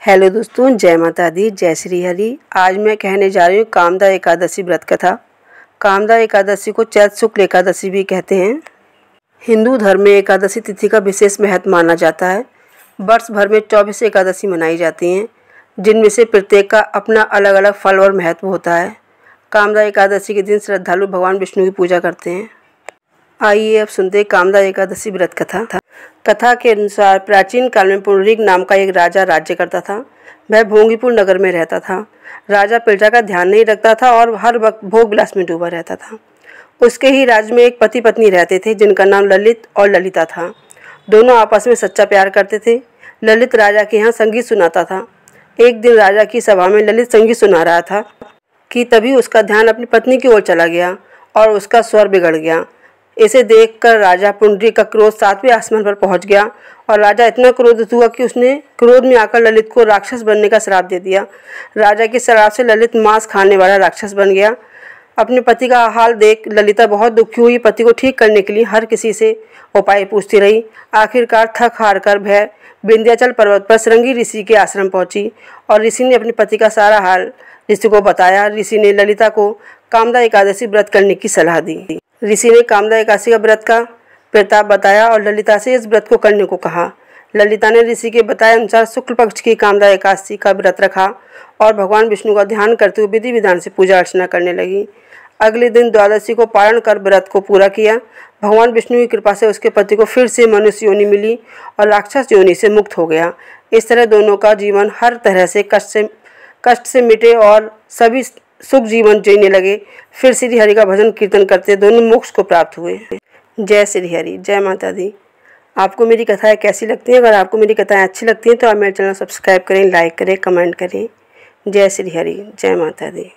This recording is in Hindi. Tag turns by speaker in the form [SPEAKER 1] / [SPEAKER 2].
[SPEAKER 1] हेलो दोस्तों, जय माता दी, जय श्री हरि। आज मैं कहने जा रही हूँ कामदा एकादशी व्रत कथा। कामदा एकादशी को चैत्र शुक्ल एकादशी भी कहते हैं। हिंदू धर्म में एकादशी तिथि का विशेष महत्व माना जाता है। वर्ष भर में 24 एकादशी मनाई जाती हैं, जिनमें से प्रत्येक का अपना अलग अलग फल और महत्व होता है। कामदा एकादशी के दिन श्रद्धालु भगवान विष्णु की पूजा करते हैं। आइए अब सुनते हैं कामदा एकादशी व्रत कथा के अनुसार प्राचीन काल में पुंडरीक नाम का एक राजा राज्य करता था। वह भोंगीपुर नगर में रहता था। राजा प्रजा का ध्यान नहीं रखता था और हर वक्त भोग विलास में डूबा रहता था। उसके ही राज्य में एक पति पत्नी रहते थे, जिनका नाम ललित और ललिता था। दोनों आपस में सच्चा प्यार करते थे। ललित राजा के यहाँ संगीत सुनाता था। एक दिन राजा की सभा में ललित संगीत सुना रहा था कि तभी उसका ध्यान अपनी पत्नी की ओर चला गया और उसका स्वर बिगड़ गया। इसे देखकर राजा पुंडरीक का क्रोध 7वें आसमान पर पहुंच गया और राजा इतना क्रोधित हुआ कि उसने क्रोध में आकर ललित को राक्षस बनने का श्राप दे दिया। राजा के श्राप से ललित मांस खाने वाला राक्षस बन गया। अपने पति का हाल देख ललिता बहुत दुखी हुई। पति को ठीक करने के लिए हर किसी से उपाय पूछती रही। आखिरकार थक हार कर वह विंध्याचल पर्वत पर श्रृंगी ऋषि के आश्रम पहुंची और ऋषि ने अपने पति का सारा हाल ऋषि को बताया। ऋषि ने ललिता को कामदा एकादशी व्रत करने की सलाह दी। ऋषि ने कामदा एकादशी का व्रत का प्रताप बताया और ललिता से इस व्रत को करने को कहा। ललिता ने ऋषि के बताए अनुसार शुक्ल पक्ष की कामदा एकादशी का व्रत रखा और भगवान विष्णु का ध्यान करते हुए विधि विधान से पूजा अर्चना करने लगी। अगले दिन द्वादशी को पारण कर व्रत को पूरा किया। भगवान विष्णु की कृपा से उसके पति को फिर से मनुष्य योनि मिली और राक्षस योनि से मुक्त हो गया। इस तरह दोनों का जीवन हर तरह से कष्ट से मिटे और सभी सुख जीवन जीने लगे। फिर श्री हरि का भजन कीर्तन करते दोनों मोक्ष को प्राप्त हुए। जय श्री हरि, जय माता दी। आपको मेरी कथाएं कैसी लगती हैं? अगर आपको मेरी कथाएं अच्छी लगती हैं तो आप मेरे चैनल सब्सक्राइब करें, लाइक करें, कमेंट करें। जय श्री हरि, जय माता दी।